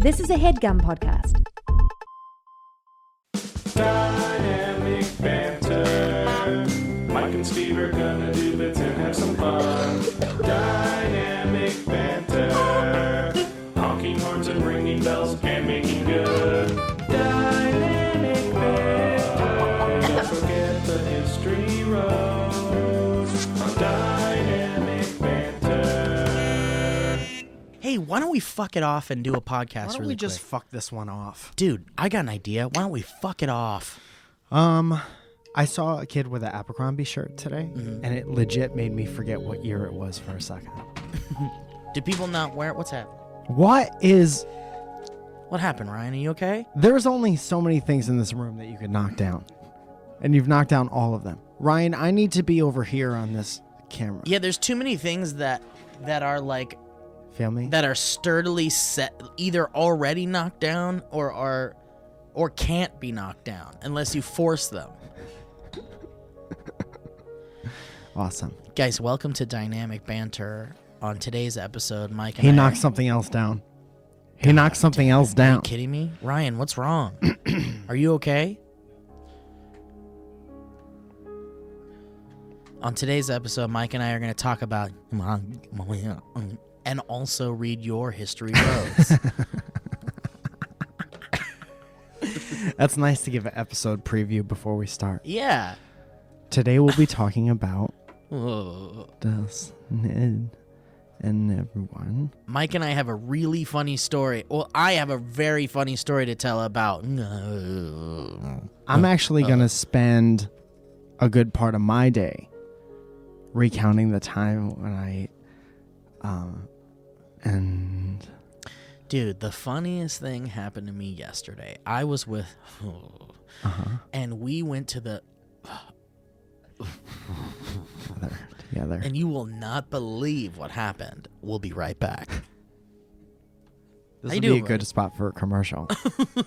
This is a HeadGum podcast. Dynamic banter. Mike and Steve are gonna do bits and have some fun. Dynamic banter. Honking horns and ringing bells and making good. Dynamic banter. Don't forget the history rows on Dynamic banter. Hey, why don't we fuck it off and do a podcast Why don't really we just quick? fuck this one off? Dude, I got an idea. Why don't we fuck it off? I saw a kid with an Abercrombie shirt today, and it legit made me forget what year it was for a second. Do people not wear it? What's happening? What happened, Ryan? Are you okay? There's only so many things in this room that you could knock down, and you've knocked down all of them. Ryan, I need to be over here on this camera. Yeah, there's too many things that are like Feel me? that are sturdily set, either already knocked down or can't be knocked down unless you force them. Awesome. Guys, welcome to Dynamic Banter. On today's episode, Mike and He I knocked something else down. He knocked something else Are down. you kidding me? Ryan, what's wrong? Are you okay? On today's episode, Mike and I are going to talk about and also read your history roads. That's nice to give an episode preview before we start. Yeah. Today we'll be talking about Ugh. this and everyone. Mike and I have a really funny story. Well, I have a very funny story to tell about. I'm actually going to spend a good part of my day recounting the time when I and Dude, the funniest thing happened to me yesterday. I was with and we went to the together. and you will not believe what happened. We'll be right back. This How would you be a doing, good spot for a commercial.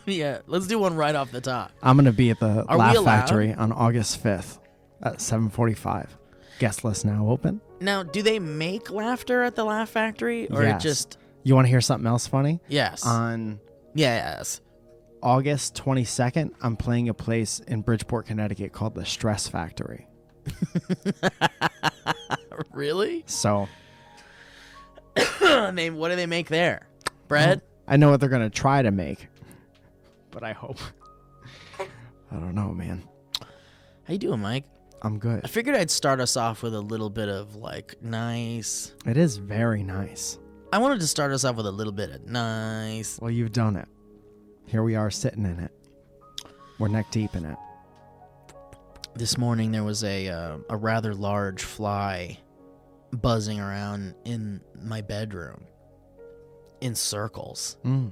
Yeah, let's do one right off the top. I'm going to be at the Are we Laugh allowed? Factory on August 5th at 7:45. Guest list now open. Now, do they make laughter at the Laugh Factory or Yes. it just You want to hear something else funny? yes. On Yes. August 22nd, I'm playing a place in Bridgeport, Connecticut called the Stress Factory. Really? So What do they make there? Bread? I know what they're going to try to make, but I hope. I don't know, man. How you doing, Mike? I'm I good. figured I'd start us off with a little bit of like nice. It is very nice. I wanted to start us off with a little bit of nice. Well, you've done it. Here we are sitting in it. We're neck deep in it. This morning there was a rather large fly buzzing around in my bedroom in circles Mm.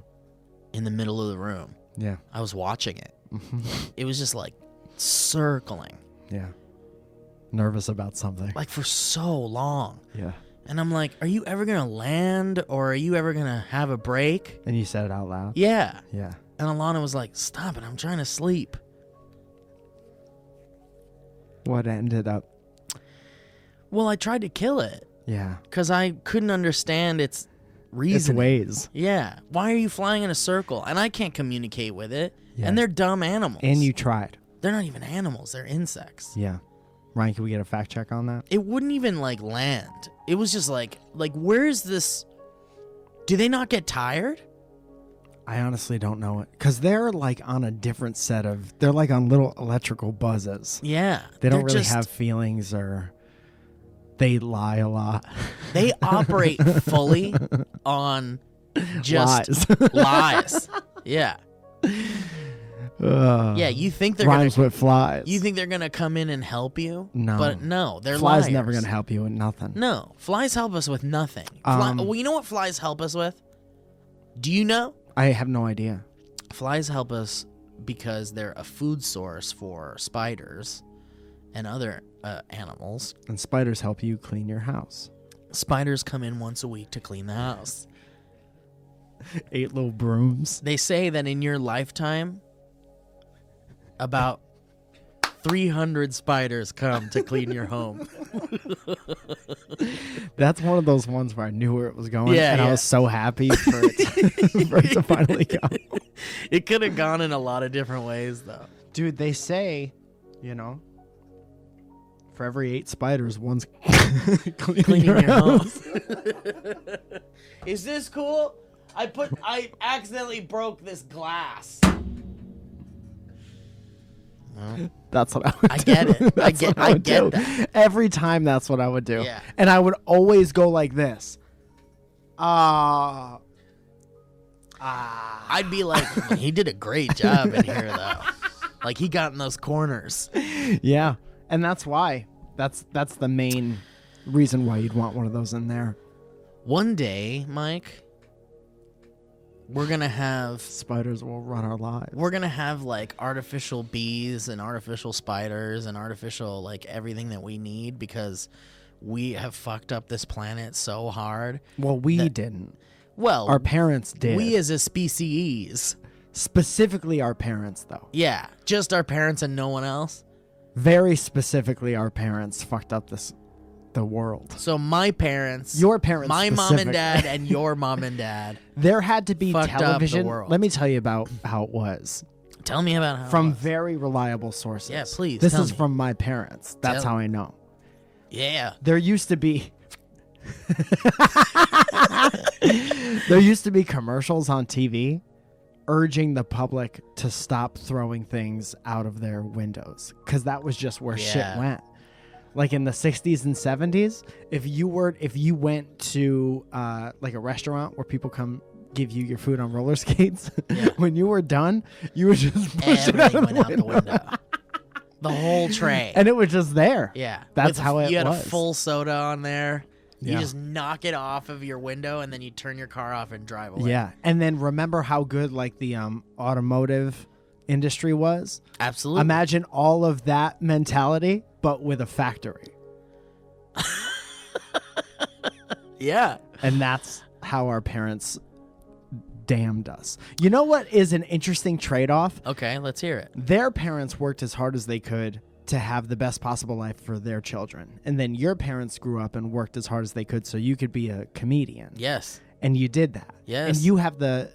in the middle of the room. Yeah. I was watching it. It was just like circling Yeah. Nervous about something. like for so long. Yeah. And I'm like, are you ever going to land or are you ever going to have a break? And you said it out loud? Yeah. Yeah. And Alana was like, stop it. I'm trying to sleep. What ended up? Well, I tried to kill it Yeah. because I couldn't understand its It's reasoning. ways. Yeah. Why are you flying in a circle? And I can't communicate with it. Yeah. And they're dumb animals. And you tried. They're not even animals. They're insects. Yeah. Ryan, can we get a fact check on that? It wouldn't even like land. It was just like where is this? Do they not get tired? I honestly don't know it. Because they're like on a different set of... They're like on little electrical buzzes. Yeah. They don't they're really just- have feelings or... They lie a lot. They operate fully on just lies. Yeah. Yeah, you think they're Rhymes gonna with flies. you think they're gonna come in and help you? No. But no, they're Flies liars. never going to help you with nothing. No, flies help us with nothing. Well, you know what flies help us with? Do you know? I have no idea. Flies help us because they're a food source for spiders and other animals. And spiders help you clean your house. Spiders come in once a week to clean the house. 8 little brooms. They say that in your lifetime, about 300 spiders come to clean your home. That's one of those ones where I knew where it was going, Yeah, and I yeah. was so happy for it, for it to finally go. It could have gone in a lot of different ways, though. Dude, they say, for every 8 spiders, one's Cleaning your house. Is this cool? I accidentally broke this glass. Well, That's what I would do. I get it. I get do. that. Every time that's what I would do. Yeah. And I would always go like this. I'd be like, he did a great job in here, though. Like, he got in those corners. Yeah. And that's why. That's the main reason why you'd want one of those in there. One day, Mike, we're going to have... Spiders will run our lives. We're going to have, like, artificial bees and artificial spiders and artificial, like, everything that we need because we have fucked up this planet so hard. Well, we didn't. Well, Our parents did. we as a species. Specifically our parents, though. Yeah, just our parents and no one else. Very specifically our parents fucked up the world. So my parents, Your parents my mom and specifically. dad, and your mom and dad. There had to be Fucked up the television. world. Let me tell you about how it was. Tell me about how. From it was. very reliable sources. Yeah, please, This tell is me. from my parents. That's Tell how me. I know. Yeah. There used to be there used to be commercials on TV urging the public to stop throwing things out of their windows because that was just where shit Yeah. went. Like in the 60s and 70s, if you went to like a restaurant where people come give you your food on roller skates, Yeah. when you were done, you would just push it out Everything of went out the window. window. The whole tray. And it was just there. Yeah. That's how it You had was. a full soda on there. You Yeah. just knock it off of your window and then you turn your car off and drive away. Yeah. And then remember how good like the automotive industry was? Absolutely. Imagine all of that mentality, but with a factory. Yeah. And that's how our parents damned us. You know what is an interesting trade-off? Okay, let's hear it. Their parents worked as hard as they could to have the best possible life for their children. And then your parents grew up and worked as hard as they could so you could be a comedian. Yes. And you did that. Yes. And you have the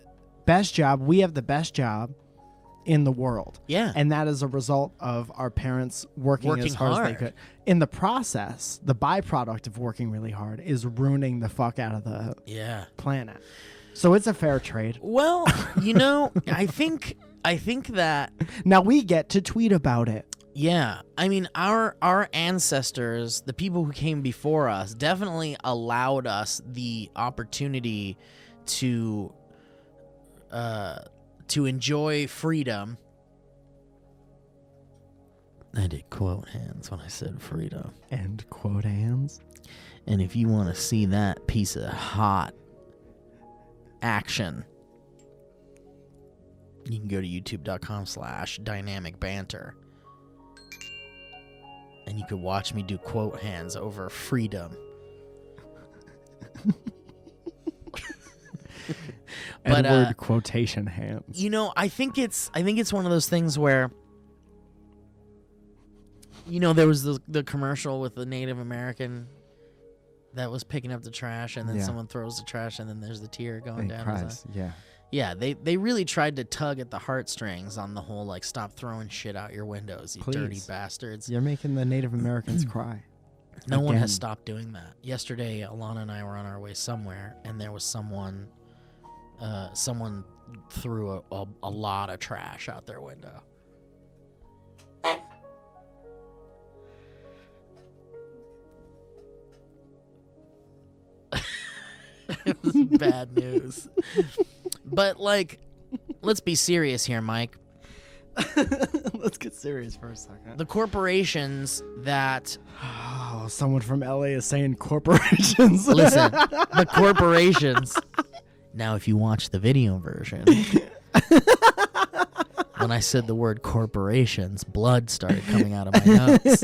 best job. We have the best job in the world. Yeah. And that is a result of our parents working as hard as they hard. could. In the process, the byproduct of working really hard is ruining the fuck out of the Yeah. planet. So it's a fair trade. Well, I think that Now we get to tweet about it. yeah, I mean our ancestors, the people who came before us, definitely allowed us the opportunity to enjoy freedom. I did quote hands when I said freedom. End quote, hands. And if you want to see that piece of hot action, you can go to youtube.com/dynamic banter. And you could watch me do quote hands over freedom. But, Edward quotation hands. I think it's one of those things where there was the commercial with the Native American that was picking up the trash, and then Yeah. someone throws the trash, and then there's the tear going He down. cries. Yeah. Yeah, they really tried to tug at the heartstrings on the whole, like, stop throwing shit out your windows, you dirty Please. bastards. You're making the Native Americans cry. No one has Again. stopped doing that. Yesterday, Alana and I were on our way somewhere, and there was someone threw a lot of trash out their window. It was bad news. But, like, let's be serious here, Mike. Let's get serious for a second. The corporations that... Oh, someone from LA is saying corporations. Listen, the corporations... Now, if you watch the video version, when I said the word corporations, blood started coming out of my nose.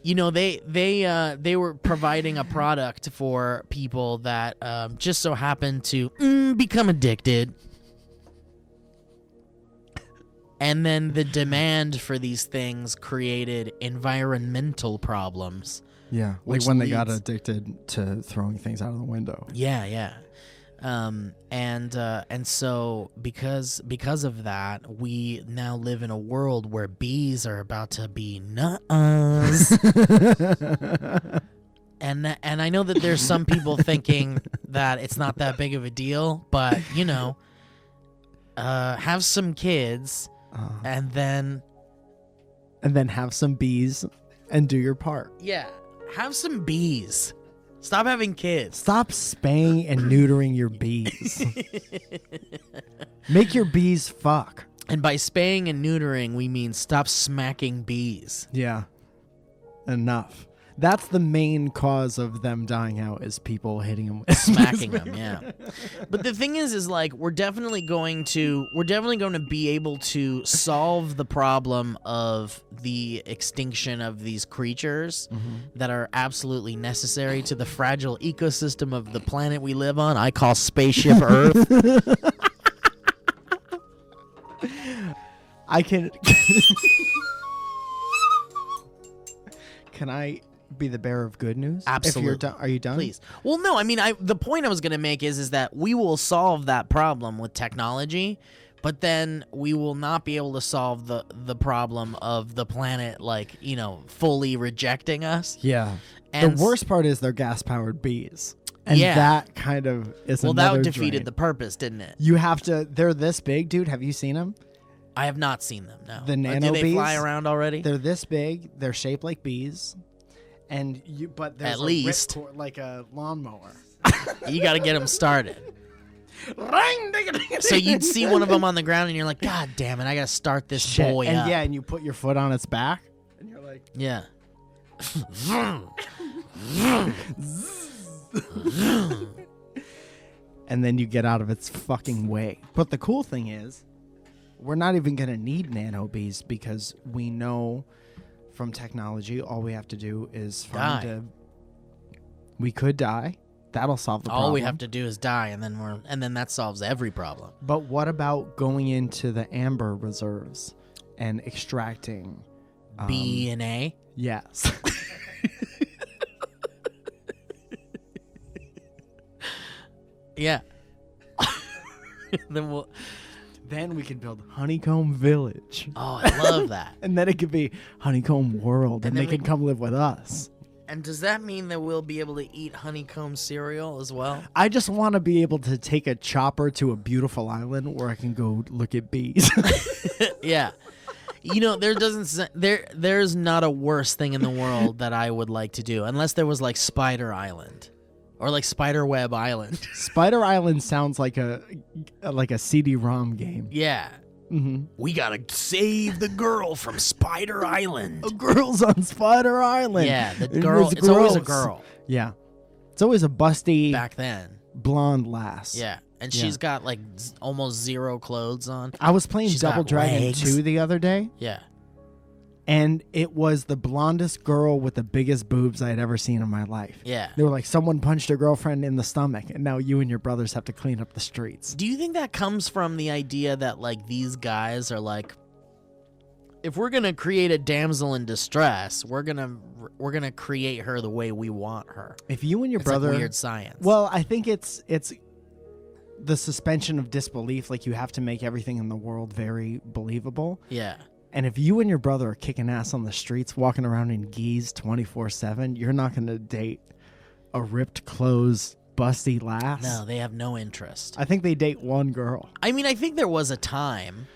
They were providing a product for people that just so happened to become addicted. And then the demand for these things created environmental problems. Yeah, like Which when they got leads- addicted to throwing things out of the window. Yeah. And so because of that, we now live in a world where bees are about to be nuts. And I know that there's some people thinking that it's not that big of a deal, but have some kids and then have some bees and do your part. have some bees. Stop having kids. Stop spaying and neutering your bees. Make your bees fuck. And by spaying and neutering, we mean stop smacking bees. Yeah. Enough. That's the main cause of them dying out, is people hitting them with Smacking them, yeah. But the thing is like we're definitely going to be able to solve the problem of the extinction of these creatures that are absolutely necessary to the fragile ecosystem of the planet we live on. I call spaceship Earth. I can. Can I be the bearer of good news? Absolutely. If you're done, are you done? Please. Well, no, I mean, the point I was going to make is that we will solve that problem with technology, but then we will not be able to solve the problem of the planet, like, fully rejecting us. Yeah. And the worst part is they're gas-powered bees. And Yeah. that kind of is another that defeated drain. the purpose, didn't it? You have to. They're this big, dude. Have you seen them? I have not seen them, no. The Do nano they bees? fly around already? They're this big. They're shaped like bees. But there's At a least. ripcord, like a lawnmower. You got to get them started. So you'd see one of them on the ground, and you're like, God damn it, I got to start this Shit. boy and up. yeah, and you put your foot on its back, and you're like, Yeah. and then you get out of its fucking way. But the cool thing is, we're not even gonna need nano bees, because we know from technology, all we have to do is find we could die. That'll solve the problem. All we have to do is die, and then that solves every problem. But what about going into the amber reserves and extracting BNA? Yes. Yeah. Then Then we could build Honeycomb Village. Oh, I love that. And then it could be Honeycomb World, and then they we- can come live with us. And does that mean that we'll be able to eat honeycomb cereal as well? I just want to be able to take a chopper to a beautiful island where I can go look at bees. Yeah. There's not a worse thing in the world that I would like to do, unless there was like Spider Island or like Spiderweb Island. Spider Island sounds like a CD-ROM game. Yeah. Mm-hmm. We gotta save the girl from Spider Island. Girls on Spider Island. Yeah, the It girl. was It's always a gross. girl Yeah. It's always a busty back then. blonde lass. Yeah, and Yeah. she's got like almost zero clothes on. I was playing She's Double got Dragon legs. 2 the other day, Yeah. and it was the blondest girl with the biggest boobs I had ever seen in my life. Yeah. They were like, someone punched a girlfriend in the stomach, and now you and your brothers have to clean up the streets. Do you think that comes from the idea that like these guys are like, if we're gonna create a damsel in distress, we're gonna create her the way we want her? If you and your It's brother, like weird science. well, I think it's the suspension of disbelief. Like, you have to make everything in the world very believable. yeah. And if you and your brother are kicking ass on the streets, walking around in geese 24/7, you're not going to date a ripped clothes, busty lass. No, they have no interest. I think they date one girl. I mean, I think there was a time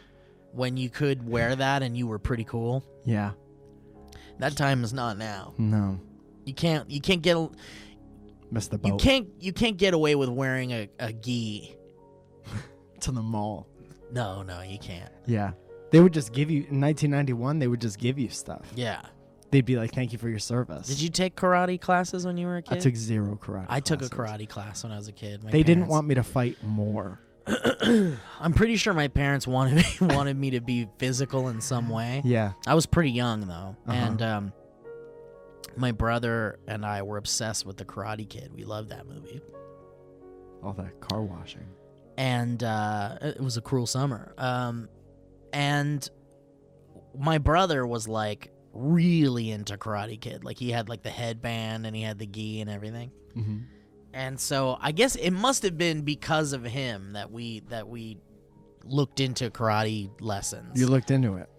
when you could wear that and you were pretty cool. Yeah. That time is not now. No. You can't get Missed the you boat. can't get away with wearing a gi. To the mall. No, you can't. Yeah. They would just give you, in 1991, they would just give you stuff. Yeah. They'd be like, thank you for your service. Did you take karate classes when you were a kid? I took 0 karate I took a classes. karate class when I was a kid. My They didn't parents- want me to fight more. I'm pretty sure my parents wanted me to be physical in some way. Yeah. I was pretty young though, Uh-huh. and my brother and I were obsessed with the Karate Kid. We loved that movie, All that car washing. and it was a cruel summer. And my brother was like really into Karate Kid. Like he had like the headband and he had the gi and everything. Mm-hmm. And so I guess it must have been because of him that we looked into karate lessons. You looked into it.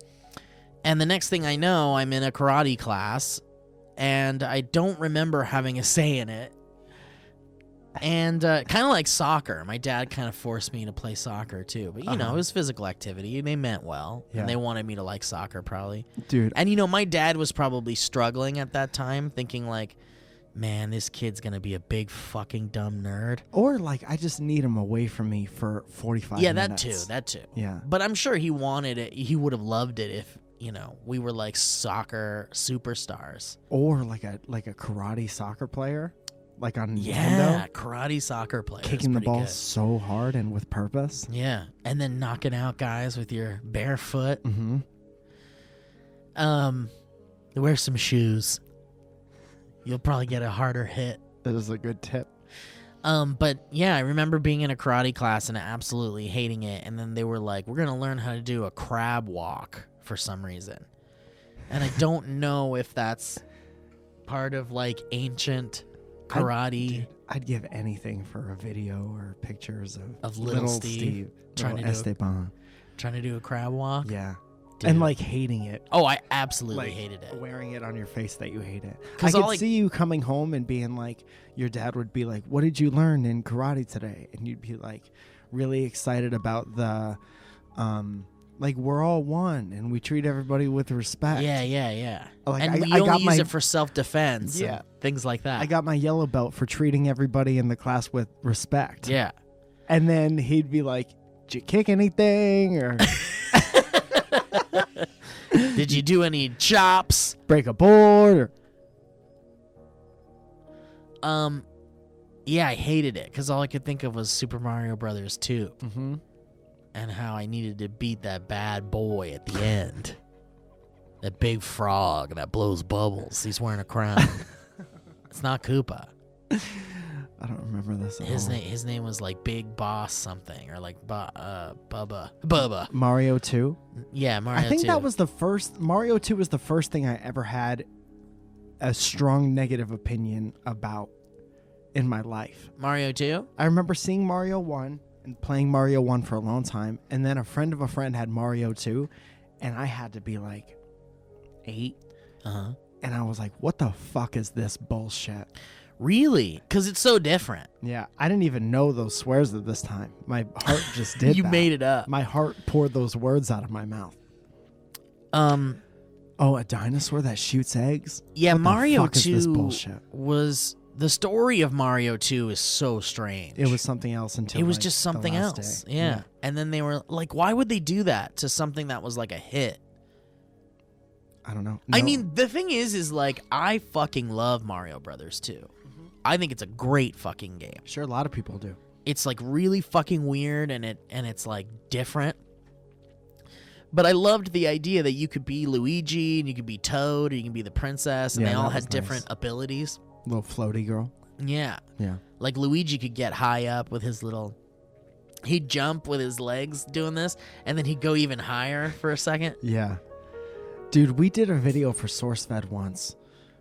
And the next thing I know, I'm in a karate class, and I don't remember having a say in it. And kind of like soccer. My dad kind of forced me to play soccer, too. But, you know, it was physical activity. They meant well. Yeah. And they wanted me to like soccer, probably. Dude. And, you know, my dad was probably struggling at that time, thinking like, man, this kid's going to be a big fucking dumb nerd. Or, like, I just need him away from me for 45 minutes. Yeah, that too. Yeah. But I'm sure he wanted it. He would have loved it if, you know, we were like soccer superstars. Or like a karate soccer player. Like on Yeah, Nintendo. karate soccer player. Kicking the ball so hard and with purpose. Yeah, and then knocking out guys with your bare foot. Mm-hmm. Wear some shoes. You'll probably get a harder hit. That is a good tip. But yeah, I remember being in a karate class and absolutely hating it. And then they were like, we're going to learn how to do a crab walk for some reason. And I don't know if that's part of like ancient karate. I'd give anything for a video or pictures of little Steve trying to do Esteban. Trying to do a crab walk. Yeah. Dude. And like hating it. Oh, I absolutely Like, hated it. Wearing it on your face that you hate it. 'Cause I all could see you coming home and being like, your dad would be like, what did you learn in karate today? And you'd be like really excited about the like we're all one and we treat everybody with respect. Yeah. Like, And I you got only use it for self-defense. Yeah. And things like that. I got my yellow belt for treating everybody in the class with respect. Yeah. And then he'd be like, did you kick anything or Did you do any chops? break a board or Yeah, I hated it because all I could think of was Super Mario Brothers 2 mm-hmm. and how I needed to beat that bad boy at the end. That big frog that blows bubbles. He's wearing a crown. It's not Koopa. I don't remember this at His all. name was like Big Boss something or like Bubba. Mario 2? Yeah, Mario 2. I think that was the first. Mario 2 was the first thing I ever had a strong negative opinion about in my life. Mario 2? I remember seeing Mario 1 and playing Mario 1 for a long time, and then a friend of a friend had Mario 2, and I had to be like 8. Uh-huh. And I was like, what the fuck is this bullshit? Really? Because it's so different. Yeah, I didn't even know those swears at this time. My heart just did You that. made it up. My heart poured those words out of my mouth. Oh, a dinosaur that shoots eggs? Yeah, What the Mario fuck is 2 this bullshit? was... The story of Mario 2 is so strange. It was something else until It was like, just the something last else. day. Yeah. And then they were like, why would they do that to something that was like a hit? I don't know. I No. mean, the thing is like, I fucking love Mario Brothers 2. I think it's a great fucking game. Sure, a lot of people do. It's like really fucking weird and it's like different. But I loved the idea that you could be Luigi and you could be Toad or you can be the princess and Yeah, they all that had was different nice. abilities. Little floaty girl. Yeah. Yeah. Like Luigi could get high up with his little... He'd jump with his legs doing this, and then he'd go even higher for a second. Yeah. Dude, we did a video for SourceFed once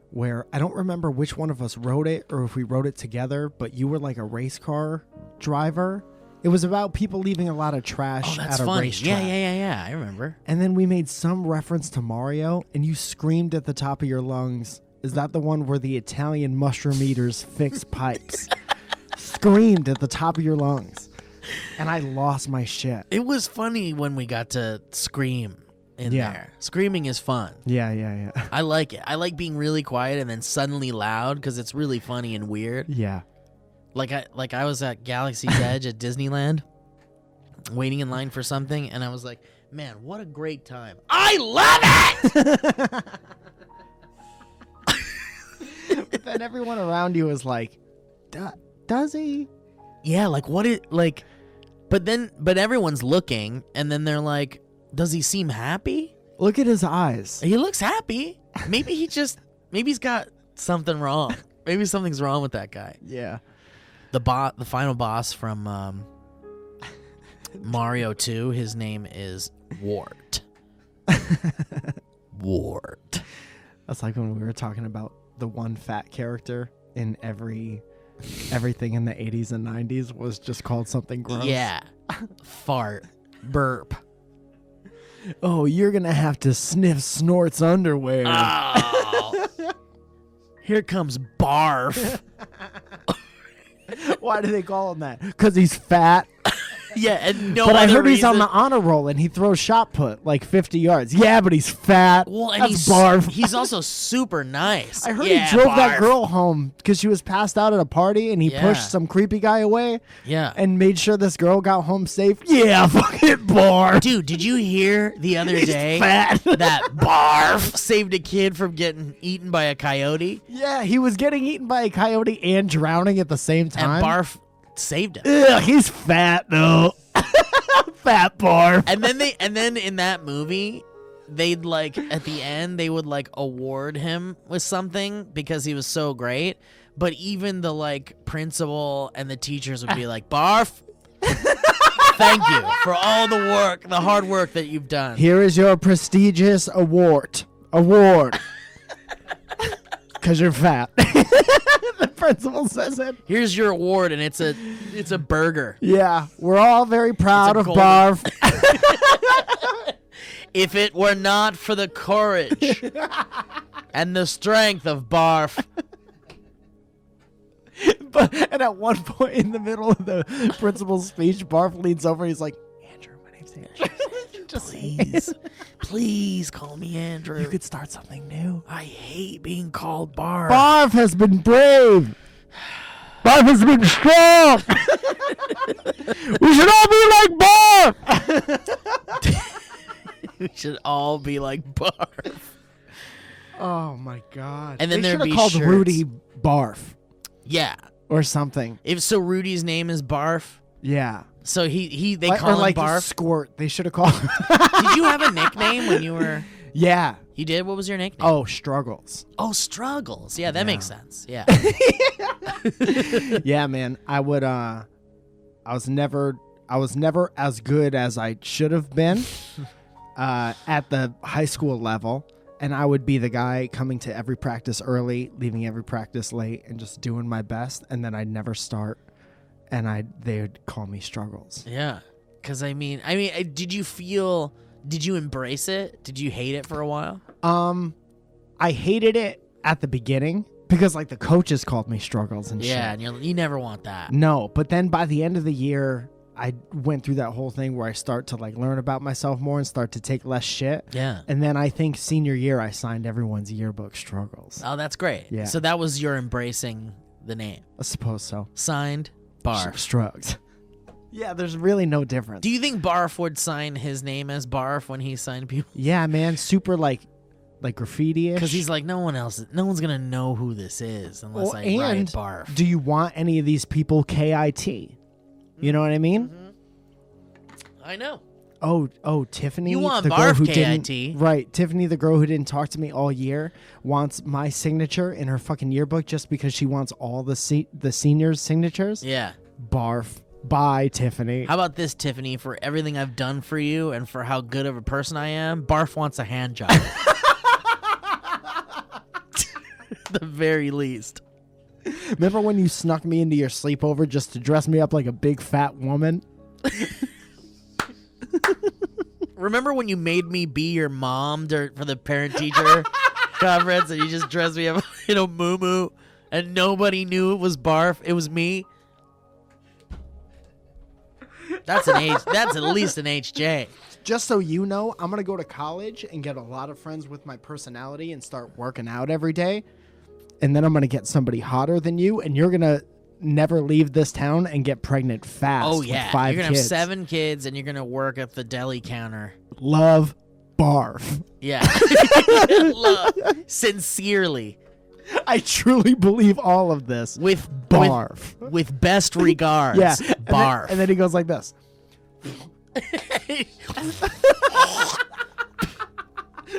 where I don't remember which one of us wrote it or if we wrote it together, but you were like a race car driver. It was about people leaving a lot of trash Oh, that's at a funny. racetrack. Yeah, I remember. And then we made some reference to Mario, and you screamed at the top of your lungs, is that the one where the Italian mushroom eaters fix pipes? Screamed at the top of your lungs. And I lost my shit. It was funny when we got to scream in there. Screaming is fun. Yeah. I like it. I like being really quiet and then suddenly loud because it's really funny and weird. Yeah. Like I was at Galaxy's Edge at Disneyland waiting in line for something, and I was like, man, what a great time. I love it! But then everyone around you is like, does he? Yeah, like what it like but everyone's looking and then they're like, does he seem happy? Look at his eyes. He looks happy. Maybe he's got something wrong. Maybe something's wrong with that guy. Yeah. The final boss from Mario 2, his name is Wart. Wart. That's like when we were talking about the one fat character in everything in the 80s and 90s was just called something gross. Yeah. Fart. Burp. Oh, you're going to have to sniff Snort's underwear. Oh. Here comes Barf. Why do they call him that? Because he's fat. Yeah, and no But I other heard he's on reason. the honor roll and he throws shot put like 50 yards. Yeah, but he's fat. Well, and That's Barf. he's also super nice. I heard Yeah, he drove that Barf. girl home because she was passed out at a party and he Yeah. pushed some creepy guy away Yeah. and made sure this girl got home safe. Yeah, fuck it, Barf. Dude, did you hear the other day fat. that Barf saved a kid from getting eaten by a coyote? Yeah, he was getting eaten by a coyote and drowning at the same time. And Barf saved him. Ugh, he's fat though. Fat Barf. And then in that movie, they'd like at the end they would like award him with something because he was so great. But even the like principal and the teachers would be like, Barf, thank you for all the hard work that you've done. Here is your prestigious award. Because you're fat. The principal says it. Here's your award, and it's a burger. Yeah, we're all very proud It's of a golden- Barf. If it were not for the courage and the strength of Barf. And at one point in the middle of the principal's speech, Barf leans over and he's like, Andrew, my name's Andrew. Just Please call me Andrew. you could start something new. I hate being called Barf. Barf has been brave. Barf has been strong. We should all be like Barf. We should all be like Barf. Oh my god. And then they there'd should be have called shirts. Rudy Barf Yeah. or something. If so, Rudy's name is Barf. Yeah. So they Like- call or him like Barf. Squirt. They should have called him. Did you have a nickname when you were? Yeah. You did. What was your nickname? Oh, Struggles. Oh, Struggles. Yeah, that makes sense. Yeah. Yeah, man. I was never as good as I should have been at the high school level, and I would be the guy coming to every practice early, leaving every practice late, and just doing my best, and then I'd never start, and they would call me Struggles. Yeah. Because I mean, did you embrace it? Did you hate it for a while? I hated it at the beginning because like the coaches called me Struggles and Yeah, shit. and you never want that. No, but then by the end of the year, I went through that whole thing where I start to like learn about myself more and start to take less shit. Yeah. And then I think senior year, I signed everyone's yearbook Struggles. Oh, that's great. Yeah. So that was your embracing the name. I suppose so. Signed, Barf. Strugs. Yeah, there's really no difference. Do you think Barf would sign his name as Barf when he signed people? Yeah, man, super like graffiti-ish. Because he's like, no one's gonna know who this is unless I write and Barf. do you want any of these people KIT? You know what I mean? I know. Oh, Tiffany, You want the girl Barf who KIT. didn't, right? Tiffany, the girl who didn't talk to me all year, wants my signature in her fucking yearbook just because she wants all the seniors' signatures. Yeah. Barf. Bye, Tiffany. How about this, Tiffany? For everything I've done for you and for how good of a person I am, Barf wants a hand job. The very least. Remember when you snuck me into your sleepover just to dress me up like a big fat woman? Remember when you made me be your mom for the parent-teacher conference and you just dressed me up in a muumuu and nobody knew it was Barf? It was me. That's at least an HJ. Just so you know, I'm going to go to college and get a lot of friends with my personality and start working out every day. And then I'm going to get somebody hotter than you, and you're going to never leave this town and get pregnant fast. Oh, with yeah. 5 You're going to have kids. 7 kids, and you're going to work at the deli counter. Love, Barf. Yeah. Sincerely. I truly believe all of this. With Barf. With best regards. Yeah. Barf. And then he goes like this.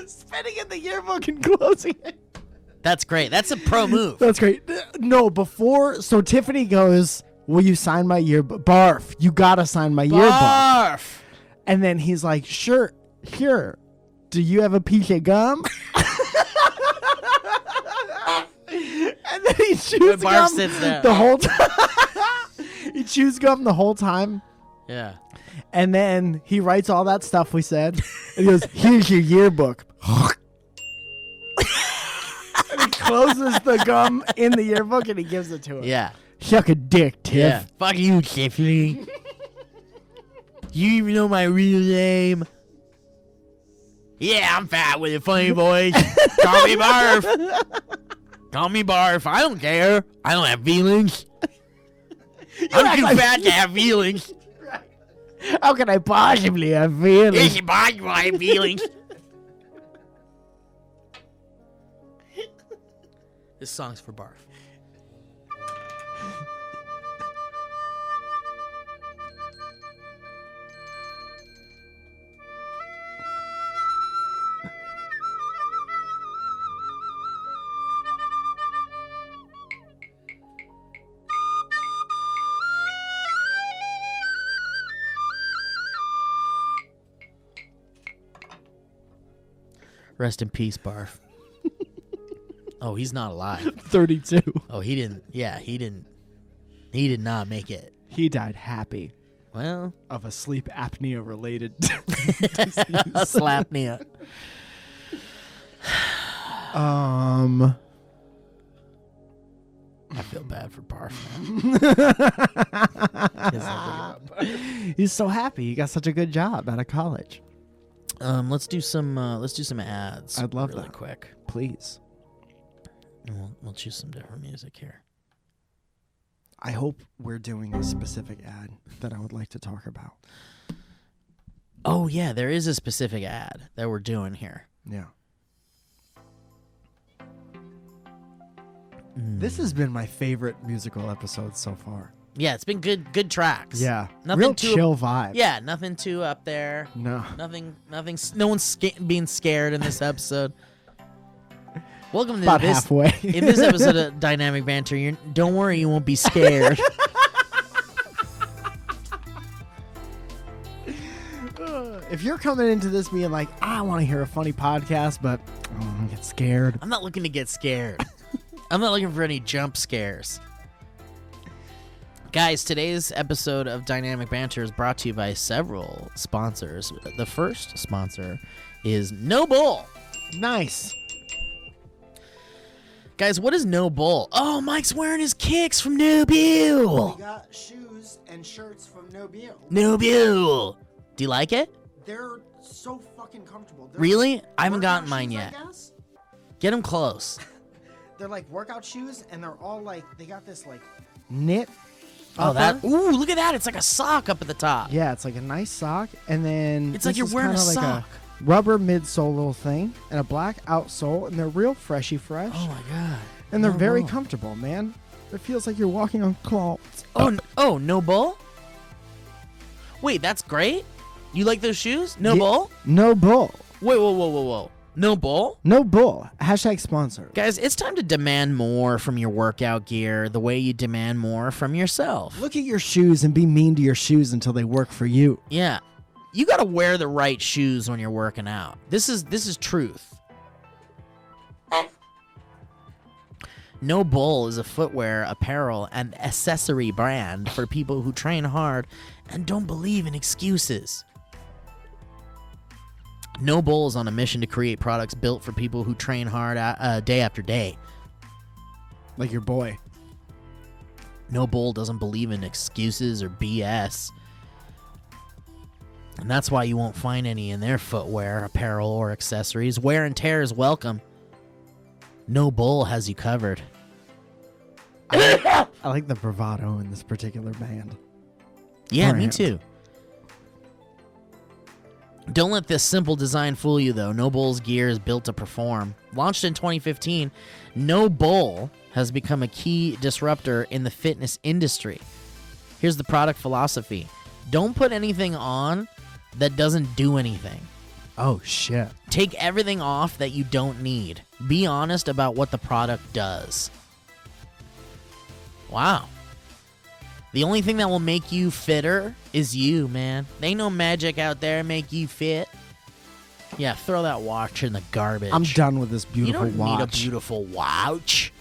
Spitting in the yearbook and closing it. That's great. That's a pro move. That's great. No, before, so Tiffany goes, will you sign my yearbook? Barf, you gotta sign my yearbook. Barf. And then he's like, sure, here. do you have a piece of gum? And then he chews Barf gum sits there. the whole time. He chews gum the whole time. Yeah. And then he writes all that stuff we said. And he goes, here's your yearbook. And he closes the gum in the yearbook and he gives it to him. Yeah. Suck a dick, Tiff. Yeah. Fuck you, Tiffany. You even know my real name? Yeah, I'm fat with a funny voice. Call me Barf. Call me Barf. I don't care. I don't have feelings. I'm too fat to have feelings. How can I possibly have feelings? It's impossible I have feelings. This song's for Barf. Rest in peace, Barf. Oh, he's not alive. 32. Oh, he didn't. Yeah, he didn't. He did not make it. He died happy Well, of a sleep apnea related a slapnea. I feel bad for Barf. He's so happy. He got such a good job out of college. Let's do some ads. I'd love really that. quick. Please. And we'll choose some different music here. I hope we're doing a specific ad that I would like to talk about. Oh yeah, there is a specific ad that we're doing here. Yeah. This has been my favorite musical episode so far. Yeah, it's been good tracks. Yeah. Nothing Real too chill vibe. Yeah, nothing too up there. No. Nothing. No one's being scared in this episode. Welcome to About this. halfway. In this episode of Dynamic Banter, don't worry, you won't be scared. If you're coming into this being like, I want to hear a funny podcast, but I don't want to get scared. I'm not looking to get scared. I'm not looking for any jump scares. Guys, today's episode of Dynamic Banter is brought to you by several sponsors. The first sponsor is No Bull. Nice. Guys, what is No Bull? Oh, Mike's wearing his kicks from No Bull. We got shoes and shirts from No Bull. No Bull. Do you like it? They're so fucking comfortable. They're Really? I haven't workout gotten mine shoes, yet. I guess. Get them close. They're like workout shoes, and they're all like, they got this like knit. Oh, upper. that. Ooh, look at that. It's like a sock up at the top. Yeah, it's like a nice sock, and then It's like this you're is wearing a kinda like sock. rubber midsole little thing, and a black outsole, and they're real freshy fresh, Oh, my God. and they're No very Bull. comfortable, man. It feels like you're walking on cloths. Oh, No Bull? Wait, that's great? You like those shoes? No Yeah. Bull? No Bull. Wait, whoa. No Bull? No Bull. Hashtag sponsor. Guys, it's time to demand more from your workout gear the way you demand more from yourself. Look at your shoes and be mean to your shoes until they work for you. Yeah. You got to wear the right shoes when you're working out. This is truth. No Bull is a footwear, apparel, and accessory brand for people who train hard and don't believe in excuses. No Bull is on a mission to create products built for people who train hard day after day. Like your boy. No Bull doesn't believe in excuses or BS. And that's why you won't find any in their footwear, apparel, or accessories. Wear and tear is welcome. No Bull has you covered. I like the bravado in this particular band. Yeah, me Brand. too. Don't let this simple design fool you, though. No Bull's gear is built to perform. Launched in 2015, No Bull has become a key disruptor in the fitness industry. Here's the product philosophy. Don't put anything on that doesn't do anything. Oh, shit. Take everything off that you don't need. Be honest about what the product does. Wow. The only thing that will make you fitter is you, man. There ain't no magic out there make you fit. Yeah, throw that watch in the garbage. I'm done with this You beautiful don't watch. need a beautiful watch.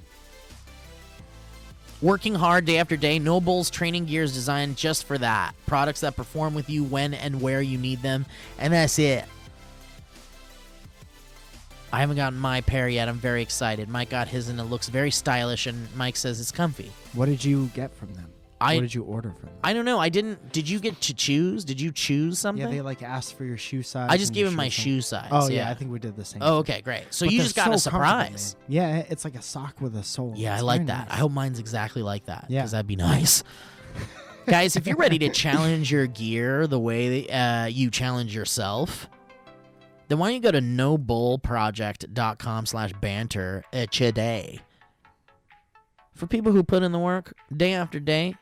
Working hard day after day, No Bull's training gear is designed just for that. Products that perform with you when and where you need them, and that's it. I haven't gotten my pair yet. I'm very excited. Mike got his, and it looks very stylish, and Mike says it's comfy. What did you get from them? What did you order from them? I don't know. I didn't. Did you get to choose? Did you choose something? Yeah, they like asked for your shoe size. I just and gave your him my size. shoe size. Oh yeah, I think we did the same. Oh, thing. okay, great. So But you they're just got a so comfortable, surprise. man. Yeah, it's like a sock with a sole. Yeah, It's I like very that. nice. I hope mine's exactly like that. Yeah. Because that'd be nice. Guys, if you're ready to challenge your gear the way you challenge yourself, then why don't you go to nobullproject.com/banter today. For people who put in the work day after day, why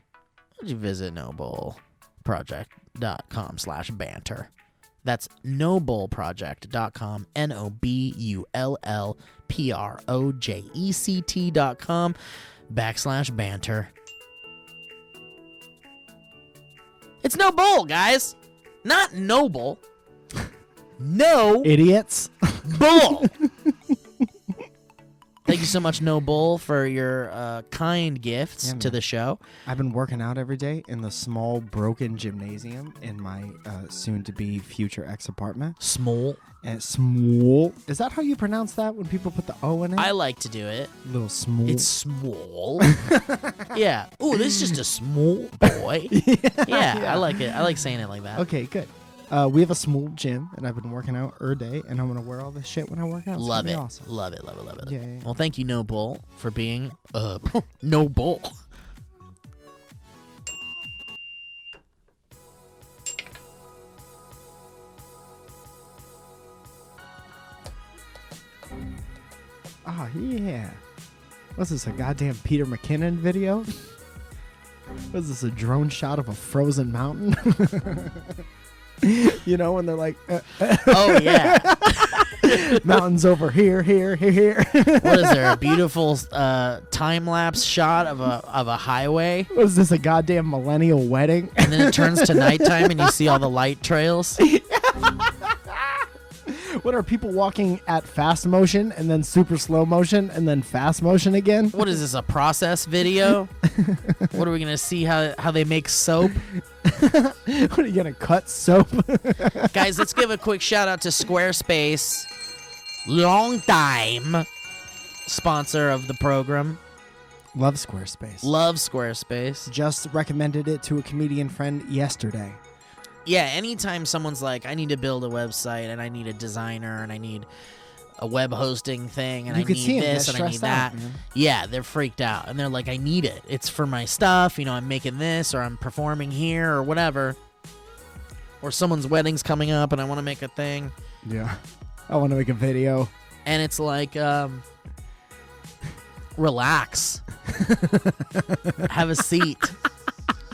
don't you visit nobullproject.com/banter. That's nobullproject.com, nobullproject.com/banter. It's No Bull, guys. Not noble. No Idiots. Bull. Thank you so much, No Bull, for your kind gifts to the show. I've been working out every day in the small broken gymnasium in my soon-to-be future ex-apartment. Small. And small. Is that how you pronounce that when people put the O in it? I like to do it. Little small. It's small. Yeah. Ooh, this is just a small boy. Yeah, I like it. I like saying it like that. Okay, good. We have a small gym, and I've been working out every day, and I'm going to wear all this shit when I work out. It's Love gonna it. be awesome. Love it. Love it. Love it. Yeah, yeah, yeah. Well, thank you, No Bull, for being No Bull. Oh, yeah. What's this, a goddamn Peter McKinnon video? Was this a drone shot of a frozen mountain? You know, when they're like, Oh, yeah. mountains over here, here, here, here. What is there? A beautiful time-lapse shot of a highway, Was this a goddamn millennial wedding? and then it turns to nighttime, and you see all the light trails. What are people walking at fast motion and then super slow motion and then fast motion again? What is this, a process video? What are we going to see how they make soap? What are you gonna cut soap? Guys, let's give a quick shout out to Squarespace. Long time sponsor of the program. Love Squarespace. Love Squarespace. Just recommended it to a comedian friend yesterday. Yeah, anytime someone's like, I need to build a website and I need a designer and I need a web hosting thing and You I could see need him this get and I need stressed out, that. man. Yeah, they're freaked out and they're like, I need it. It's for my stuff. You know, I'm making this or I'm performing here or whatever. Or someone's wedding's coming up and I want to make a thing. Yeah. I want to make a video. And it's like, relax. Have a seat.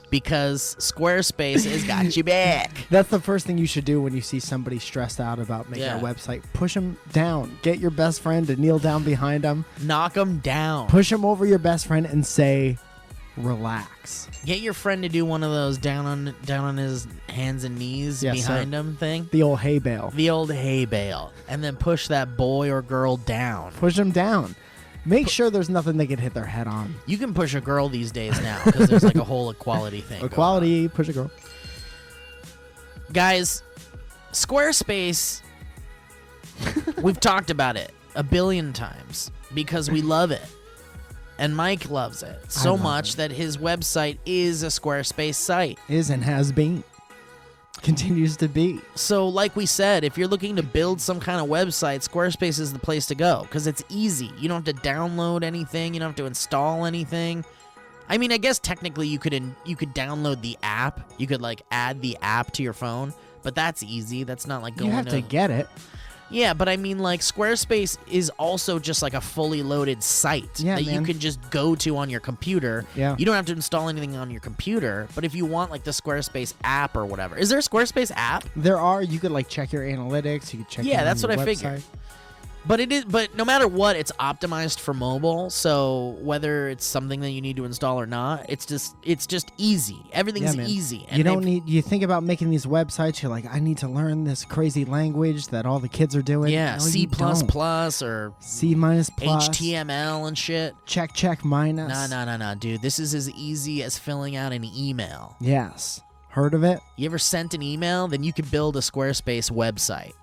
Because Squarespace has got you back. That's the first thing you should do when you see somebody stressed out about making Yeah. a website. Push them down. Get your best friend to kneel down behind them. Knock them down. Push them over your best friend and say, relax. Get your friend to do one of those down on his hands and knees Yes, behind sir. him thing. The old hay bale. The old hay bale. And then push that boy or girl down. Push them down. Make sure there's nothing they can hit their head on. You can push a girl these days now because there's like a whole equality thing. going Equality, push a girl. on. Guys, Squarespace, we've talked about it a billion times because we love it. And Mike loves it so love much it. that his website is a Squarespace site. Is and has been. Continues to be. So, like we said, if you're looking to build some kind of website, Squarespace is the place to go because it's easy. You don't have to download anything. You don't have to install anything. I mean, I guess technically you could download the app. You could like add the app to your phone, but that's easy. That's not like going You have to get it. Yeah, but I mean, like, Squarespace is also just like a fully loaded site Yeah, that you man. can just go to on your computer. Yeah. You don't have to install anything on your computer, but if you want, like, the Squarespace app or whatever. Is there a Squarespace app? There are. You could like check your analytics. You could check. Yeah, in that's on what your I figured. website. But no matter what, it's optimized for mobile. So whether it's something that you need to install or not, it's just easy. Everything's easy. And you think about making these websites, you're like, I need to learn this crazy language that all the kids are doing. Yeah, no, C++ or C minus plus, HTML and shit. Check minus. No, dude. This is as easy as filling out an email. Yes. Heard of it? You ever sent an email? Then you could build a Squarespace website.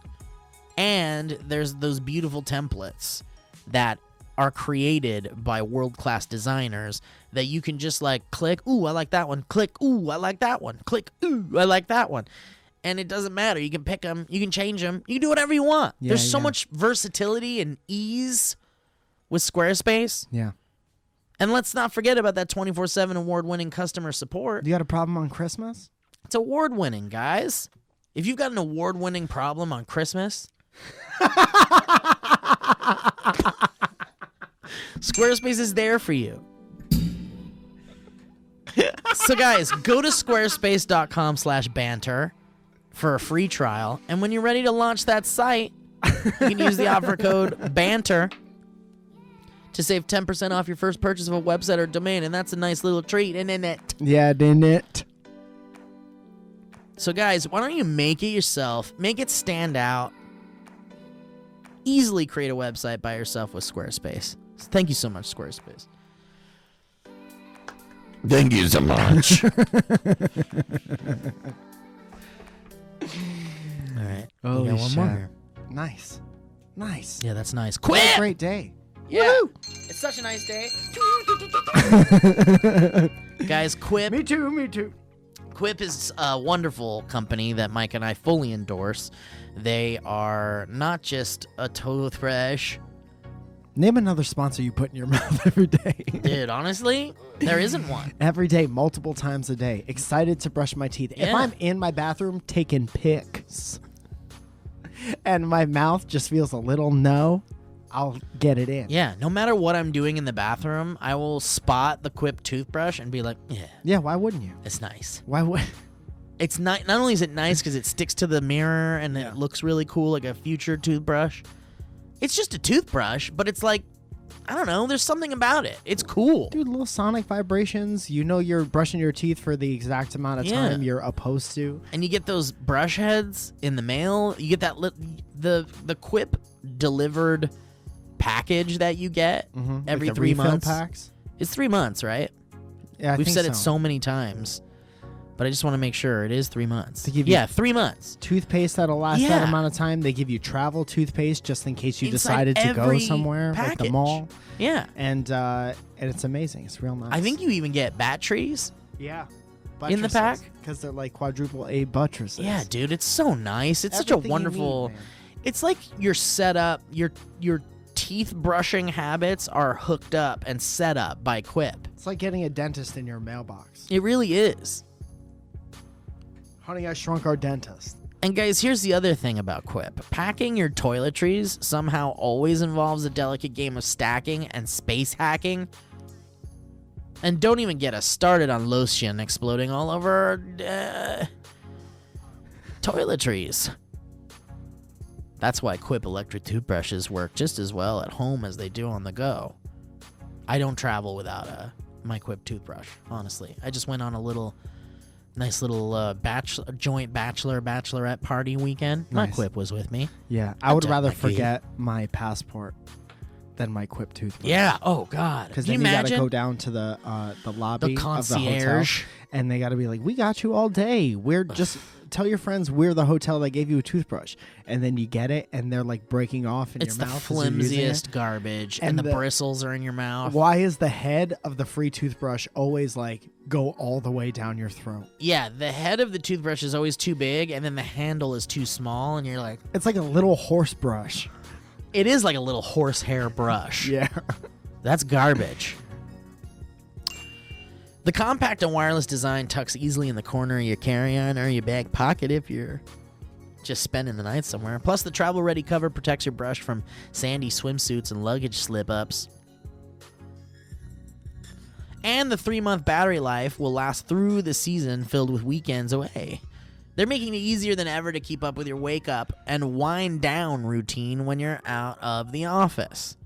And there's those beautiful templates that are created by world-class designers that you can just like click, ooh, I like that one. Click, ooh, I like that one. Click, ooh, I like that one. And it doesn't matter. You can pick them. You can change them. You can do whatever you want. Yeah, There's so much versatility and ease with Squarespace. Yeah. And let's not forget about that 24/7 award-winning customer support. You got a problem on Christmas? It's award-winning, guys. If you've got an award-winning problem on Christmas, Squarespace is there for you. So guys, go to squarespace.com/banter for a free trial, and when you're ready to launch that site, you can use the offer code BANTER to save 10% off your first purchase of a website or domain, and that's a nice little treat, isn't it? Yeah, didn't it? So guys, why don't you make it yourself, make it stand out, easily create a website by yourself with Squarespace. Thank you so much, Squarespace. Thank you so much. All right. Oh, we got one more here. Nice. Yeah, that's nice. What Quip! a great day. Yeah. It's such a nice day. Guys, Quip. Me too. Quip is a wonderful company that Mike and I fully endorse. They are not just a toothbrush. Name another sponsor you put in your mouth every day. Dude, honestly, there isn't one. Every day, multiple times a day. Excited to brush my teeth. If Yeah. I'm in my bathroom taking pics and my mouth just feels a little no, I'll get it in. Yeah, no matter what I'm doing in the bathroom, I will spot the Quip toothbrush and be like, Yeah, why wouldn't you? it's nice. Why would? It's not only is it nice because it sticks to the mirror and it looks really cool like a future toothbrush. It's just a toothbrush, but it's like, I don't know, there's something about it. It's cool. Dude, little sonic vibrations. You know you're brushing your teeth for the exact amount of time you're opposed to. And you get those brush heads in the mail. You get that the Quip delivered package that you get every Like the 3 refill months. packs. It's 3 months, right? Yeah, We've think said it so many times, but I just want to make sure it is 3 months. Yeah, 3 months. Toothpaste that'll last that amount of time. They give you travel toothpaste just in case you decided to go every somewhere, like the package. mall. Yeah. And it's amazing. It's real nice. I think you even get batteries. Yeah. In the pack? Because they're like quadruple A buttresses. Yeah, dude, it's so nice. It's such Everything a you wonderful. need, man. It's like your setup, your teeth brushing habits are hooked up and set up by Quip. It's like getting a dentist in your mailbox. It really is. Honey, I Shrunk Our Dentist. And guys, here's the other thing about Quip. Packing your toiletries somehow always involves a delicate game of stacking and space hacking. And don't even get us started on lotion exploding all over toiletries. That's why Quip electric toothbrushes work just as well at home as they do on the go. I don't travel without my Quip toothbrush, honestly. I just went on a nice little joint bachelorette party weekend. My Nice. Quip was with me. Yeah, I would took rather my key. forget my passport than my Quip toothbrush. Yeah. Oh God. Because Can then you you imagine? gotta go down to the lobby The of the hotel, concierge. and they gotta be like, "We got you all day. We're just tell your friends we're the hotel that gave you a toothbrush." And then you get it, and they're like breaking off in It's your the mouth. as you're using it. flimsiest garbage, and the the- bristles are in your mouth. Why is the head of the free toothbrush always like go all the way down your throat? Yeah, the head of the toothbrush is always too big, and then the handle is too small, and you're like, It's like a little horse brush. it is like a little horsehair brush. Yeah. That's garbage. The compact and wireless design tucks easily in the corner of your carry-on or your back pocket if you're just spending the night somewhere. Plus, the travel-ready cover protects your brush from sandy swimsuits and luggage slip-ups. And the 3-month battery life will last through the season filled with weekends away. They're making it easier than ever to keep up with your wake up and wind down routine when you're out of the office.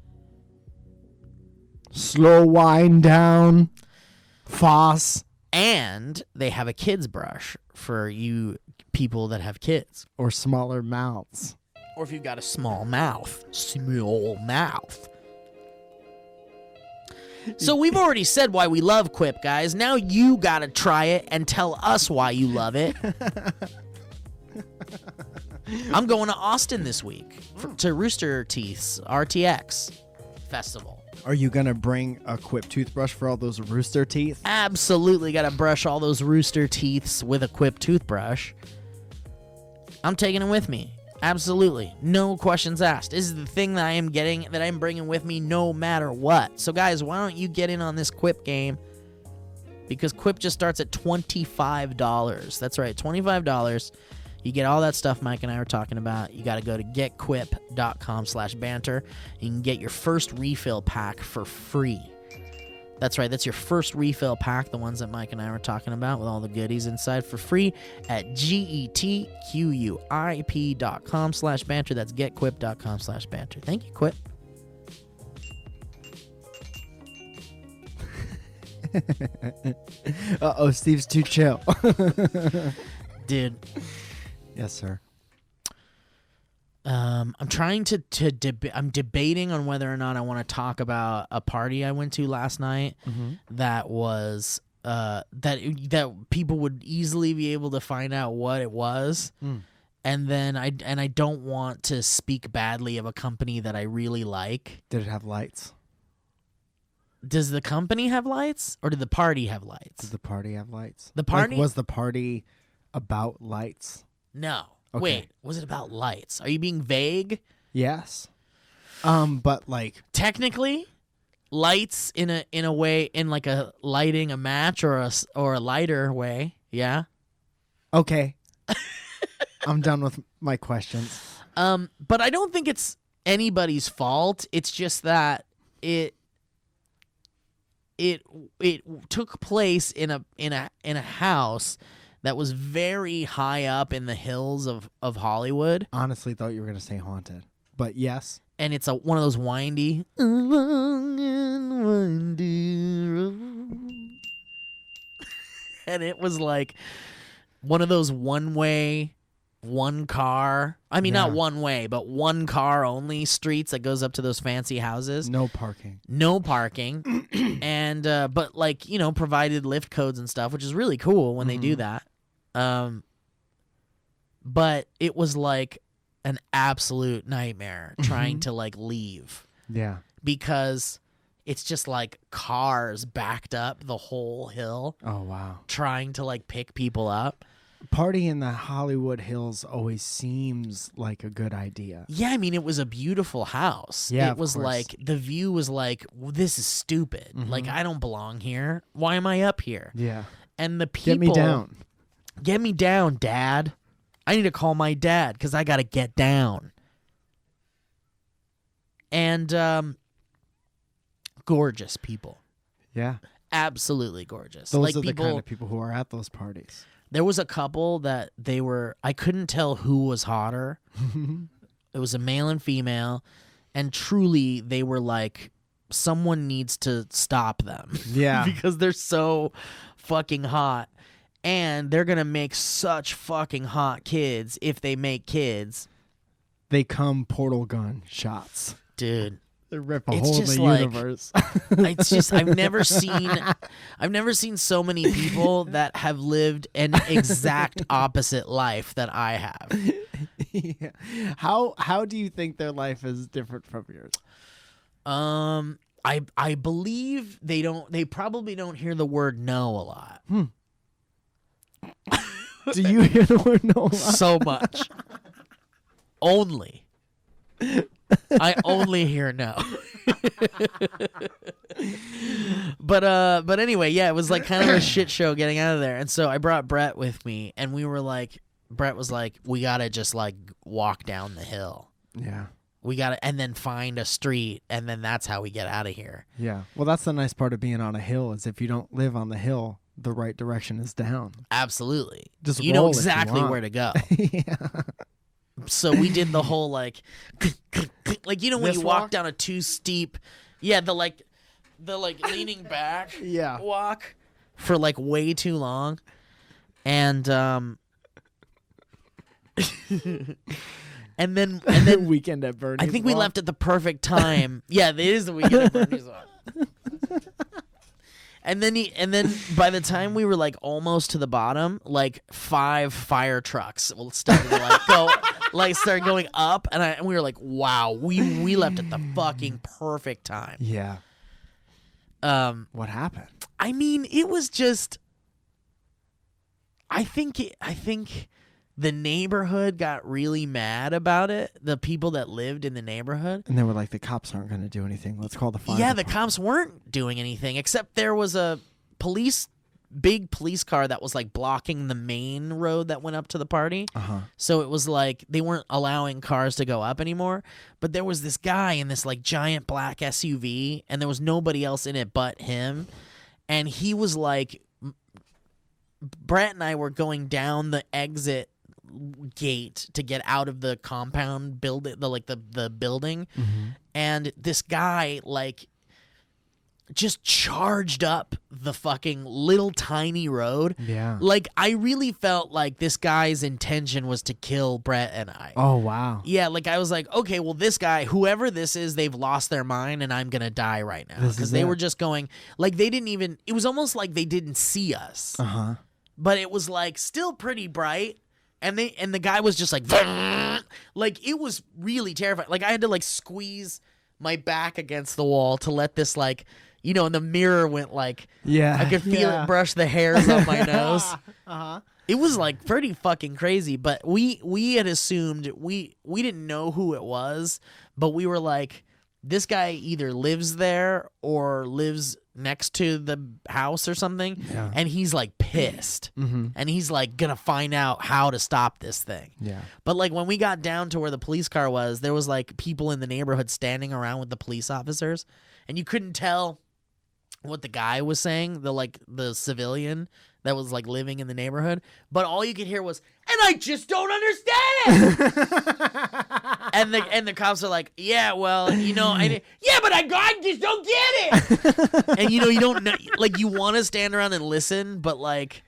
Slow wind down. Foss. And they have a kids brush for you people that have kids. Or smaller mouths. Or if you've got a small mouth. Small mouth. So we've already said why we love Quip, guys. Now you gotta try it and tell us why you love it. I'm going to Austin this week to Rooster Teeth's RTX Festival. Are you going to bring a Quip toothbrush for all those rooster teeth? Absolutely gotta brush all those Rooster Teeths with a Quip toothbrush. I'm taking it with me. Absolutely. No questions asked. This is the thing that I'm bringing with me no matter what. So guys, why don't you get in on this Quip game? Because Quip just starts at $25. That's right, $25. You get all that stuff Mike and I were talking about. You got to go to getquip.com/banter. You can get your first refill pack for free. That's right, that's your first refill pack, the ones that Mike and I were talking about with all the goodies inside for free at getquip.com/banter. That's getquip.com/banter. Thank you, Quip. Uh-oh, Steve's too chill. Dude. Yes, sir. I'm trying to I'm debating on whether or not I want to talk about a party I went to last night that was that people would easily be able to find out what it was. And then I don't want to speak badly of a company that I really like. Did it have lights? Does the company have lights or did the party have lights? Did the party have lights? The party was the party about lights? No. Okay. Wait, was it about lights? Are you being vague? Yes. But like technically, lights in a way, in like a lighting a match or a lighter way. Yeah. Okay. I'm done with my questions. But I don't think it's anybody's fault. It's just that it took place in a house that was very high up in the hills of Hollywood. Honestly, thought you were gonna say haunted, but yes. And it's one of those windy. Long and windy road. And it was like one of those one-way, one car. I mean, not one way, but one car only streets that goes up to those fancy houses. No parking. No parking. And but like, you know, provided lift codes and stuff, which is really cool when they do that. But it was like an absolute nightmare trying to like leave. Yeah. Because it's just like cars backed up the whole hill. Oh, wow. Trying to like pick people up. Party in the Hollywood Hills always seems like a good idea. Yeah, I mean, it was a beautiful house. Yeah, it was like, the view was like, well, this is stupid. Like, I don't belong here. Why am I up here? Yeah. And the people. Get me down. Get me down, Dad. I need to call my dad because I got to get down. And gorgeous people. Yeah. Absolutely gorgeous. Those like are people, the kind of people who are at those parties. There was a couple that I couldn't tell who was hotter. It was a male and female. And truly, they were like, someone needs to stop them. Yeah. Because they're so fucking hot. And they're going to make such fucking hot kids if they make kids. They come portal gun shots. Dude. They rip a It's hole in just the like- universe. It's just I've never seen so many people that have lived an exact opposite life that I have. Yeah. How do you think their life is different from yours? I believe they probably don't hear the word no a lot. Do you hear the word no a lot? So much. Only. I only hear no. But anyway, yeah, it was like kind of a shit show getting out of there. And so I brought Brett with me, and Brett was like, we gotta just like walk down the hill. Yeah. We gotta, and then find a street, and then that's how we get out of here. Yeah. Well, that's the nice part of being on a hill is if you don't live on the hill, the right direction is down. Absolutely. Just you know roll if you exactly want. where to go. Yeah. So we did the whole like you know when This you walk walk? down a too steep, the leaning back Yeah. walk for like way too long, and and then Weekend at Bernie's. I think we walk. left at the perfect time. Yeah, it is the weekend at Bernie's walk. And then by the time we were like almost to the bottom, like 5 fire trucks started to like go, like started going up, and we were like, wow, we left at the fucking perfect time. Yeah. What happened? I mean, it was just, I think the neighborhood got really mad about it. The people that lived in the neighborhood. And they were like, the cops aren't going to do anything. Let's call the fire. Yeah, the department. cops weren't doing anything, except there was a big police car that was like blocking the main road that went up to the party. Uh-huh. So it was like they weren't allowing cars to go up anymore. But there was this guy in this like giant black SUV, and there was nobody else in it but him. And he was like, Brett and I were going down the exit gate to get out of the compound building, the building, and this guy like just charged up the fucking little tiny road. Yeah. Like I really felt like this guy's intention was to kill Brett and I. Oh, wow. Yeah, like I was like, okay, well this guy, whoever this is, they've lost their mind and I'm going to die right now, This is because they it. were just going like they didn't even, it was almost like they didn't see us. Uh-huh. But it was like still pretty bright, and the guy was just like like it was really terrifying. Like I had to like squeeze my back against the wall to let this like, you know, and the mirror went like, Yeah. I could feel yeah. it brush the hairs off my nose. Uh-huh. It was like pretty fucking crazy, but we had assumed we didn't know who it was, but we were like, this guy either lives there or lives next to the house or something, Yeah. and he's like pissed, and he's like gonna find out how to stop this thing. Yeah. But like when we got down to where the police car was, there was like people in the neighborhood standing around with the police officers, and you couldn't tell what the guy was saying, the civilian that was like living in the neighborhood, but all you could hear was, and I just don't understand. and the cops are like, yeah, well, you know, yeah, but I just don't get it. And you know, you don't know, like you want to stand around and listen, but like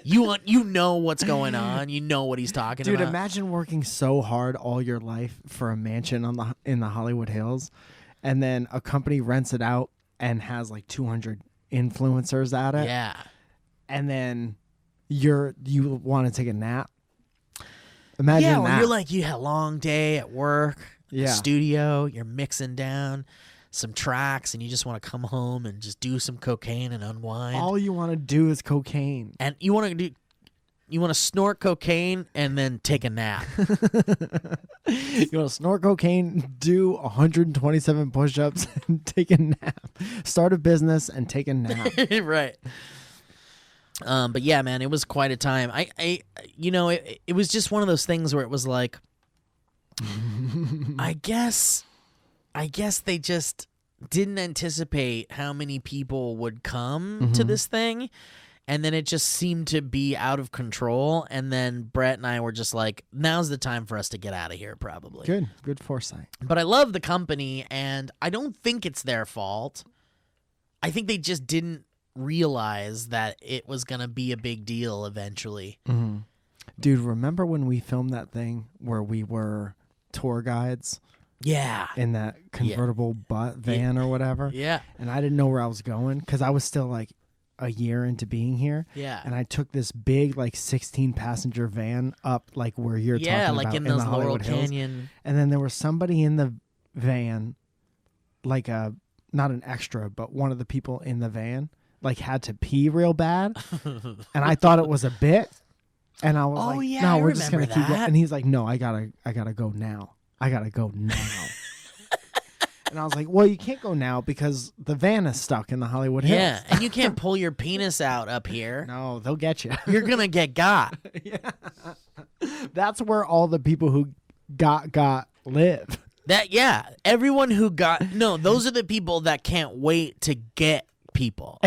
you know what's going on, you know what he's talking Dude, about. imagine working so hard all your life for a mansion in the Hollywood Hills, and then a company rents it out and has like 200 influencers at it. Yeah. And then you want to take a nap. Imagine Yeah, or that. you're like, you had a long day at work, Yeah. studio, you're mixing down some tracks, and you just want to come home and just do some cocaine and unwind. all you want to do is cocaine. And you want to snort cocaine and then take a nap. You want to snort cocaine, do 127 push-ups, and take a nap. Start a business and take a nap. Right. But yeah, man, it was quite a time. I you know, it was just one of those things where it was like, I guess they just didn't anticipate how many people would come to this thing, and then it just seemed to be out of control, and then Brett and I were just like, now's the time for us to get out of here, probably. Good foresight. But I love the company, and I don't think it's their fault. I think they just didn't realize that it was going to be a big deal eventually. Dude, remember when we filmed that thing where we were tour guides Yeah. in that convertible van or whatever? Yeah. And I didn't know where I was going because I was still like a year into being here. Yeah. And I took this big like 16 passenger van up like where you're Yeah, talking like about in those the Laurel Hollywood Hills. Canyon. And then there was somebody in the van, like not an extra, but one of the people in the van, like had to pee real bad. And I thought it was a bit. And I was Oh, like, yeah, no, I we're just going to remember keep going. that. And he's like, no, I gotta go now. I got to go now. And I was like, well, you can't go now because the van is stuck in the Hollywood Hills. Yeah. And you can't pull your penis out up here. No, they'll get you. You're going to get got. That's where all the people who got live. That, yeah. Everyone who got, no, those are the people that can't wait to get people.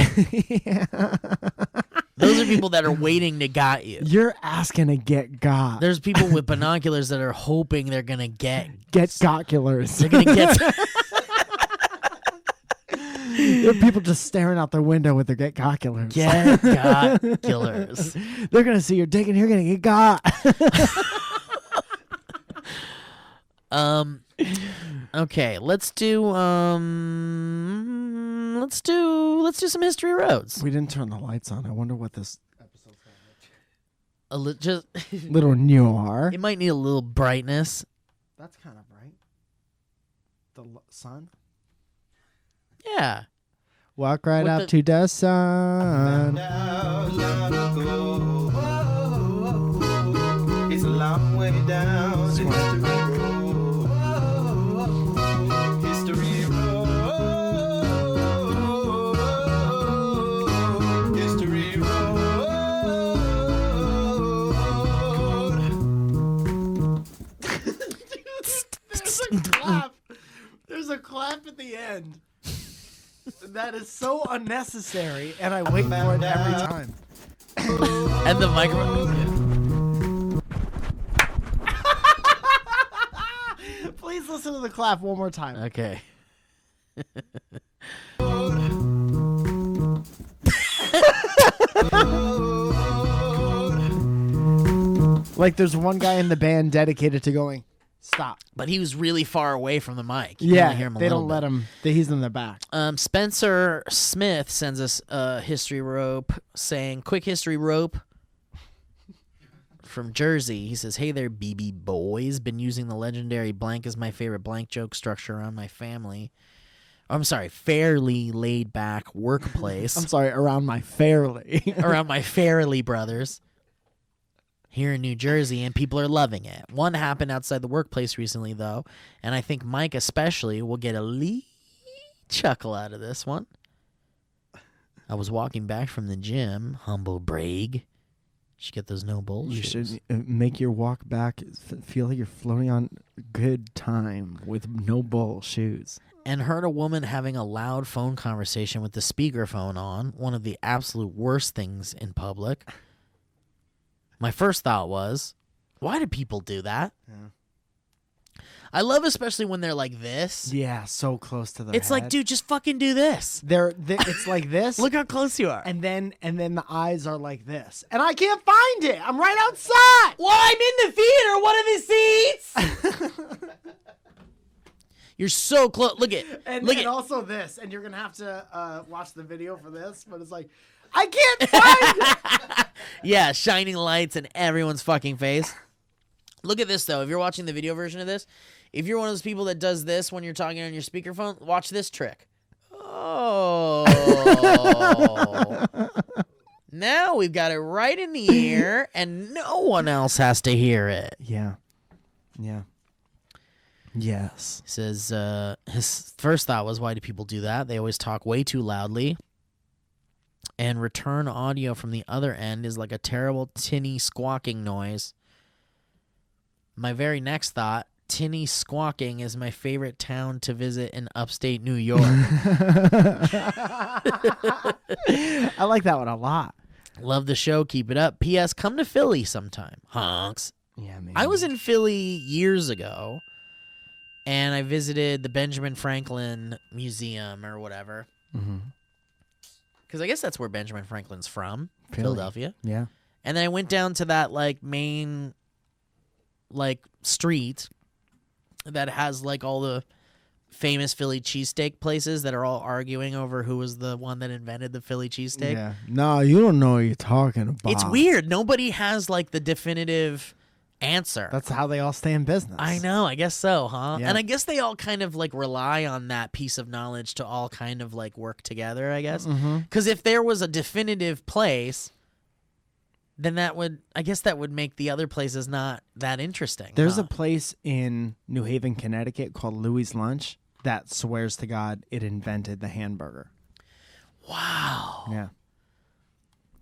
Those are people that are waiting to got you. You're asking to get got. There's people with binoculars that are hoping they're gonna get gotculars. They're gonna get. There are people just staring out their window with their get gotculars. Get got killers. They're gonna see your dick and you're gonna get got. Okay, let's do some history roads. We didn't turn the lights on. I wonder what this episode's gonna Just be. Little noir. it might need a little brightness. That's kind of bright. The sun. Yeah. Walk right With up the- to the sun. It's a long way down history road. History road. History road. There's a clap. There's a clap at the end. That is so unnecessary, and I wait for it every time. And the microphone. Please listen to the clap one more time. Okay. Like there's one guy in the band dedicated to going, stop. But he was really far away from the mic. You can only hear him a they little don't bit. let him. He's in the back. Spencer Smith sends us a history rope saying, quick history rope from Jersey. He says, hey there, BB boys. Been using the legendary blank as my favorite blank joke structure around my family. I'm sorry, fairly laid back workplace. I'm sorry, around my fairly. around my Farrelly brothers here in New Jersey, and people are loving it. One happened outside the workplace recently, though, and I think Mike especially will get a chuckle out of this one. I was walking back from the gym, humble brag. Should get those no bullshit. You should make your walk back feel like you're floating on good time with no bull shoes. And heard a woman having a loud phone conversation with the speakerphone on, one of the absolute worst things in public. My first thought was, why do people do that? Yeah. I love especially when they're like this. Yeah, so close to the It's like, dude, just fucking do this. It's like this. Look how close you are. and then the eyes are like this. And I can't find it. I'm right outside. Well, I'm in the theater. What are the seats? You're so close. Look at And, look and at. also this. And you're going to have to watch the video for this. But it's like, I can't find it. Yeah, shining lights in everyone's fucking face. Look at this though. If you're watching the video version of this, if you're one of those people that does this when you're talking on your speakerphone, watch this trick. Oh. Now we've got it right in the ear, and no one else has to hear it. Yeah. Yeah. Yes. He says his first thought was, why do people do that? They always talk way too loudly. And return audio from the other end is like a terrible tinny squawking noise. My very next thought, tinny squawking is my favorite town to visit in upstate New York. I like that one a lot. Love the show. Keep it up. P.S. Come to Philly sometime. Honks. Yeah, man. I was in Philly years ago, and I visited the Benjamin Franklin Museum or whatever. Mm-hmm. Because I guess that's where Benjamin Franklin's from, Philly. Philadelphia. Yeah. And then I went down to that like main like street that has like all the famous Philly cheesesteak places that are all arguing over who was the one that invented the Philly cheesesteak. Yeah. No, you don't know what you're talking about. It's weird. Nobody has like the definitive answer. That's how they all stay in business. I know. I guess so, huh? Yeah. And I guess they all kind of like rely on that piece of knowledge to all kind of like work together, I guess. Mm-hmm. Because if there was a definitive place, then that would make the other places not that interesting. There's huh? a place in New Haven, Connecticut called Louis' Lunch that swears to God it invented the hamburger. Wow. Yeah.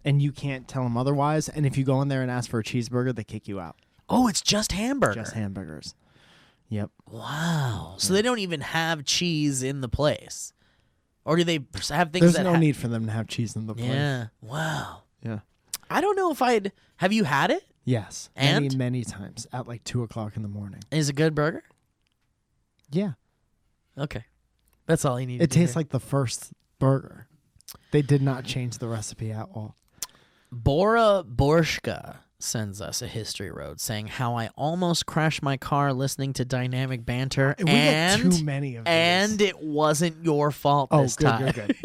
And you can't tell them otherwise. And if you go in there and ask for a cheeseburger, they kick you out. Oh, it's just hamburger. Just hamburgers. Yep. Wow. So they don't even have cheese in the place. Or do they have things There's that no need for them to have cheese in the place. Yeah. Wow. Yeah. I don't know if I'd... Have you had it? Yes. And? Many times at like 2:00 in the morning. Is it a good burger? Yeah. Okay. That's all you need. It tastes like the first burger. They did not change the recipe at all. Bora Borshka sends us a history road saying how I almost crashed my car listening to Dynamic Banter, We get too many of these. and it wasn't your fault this time. Good.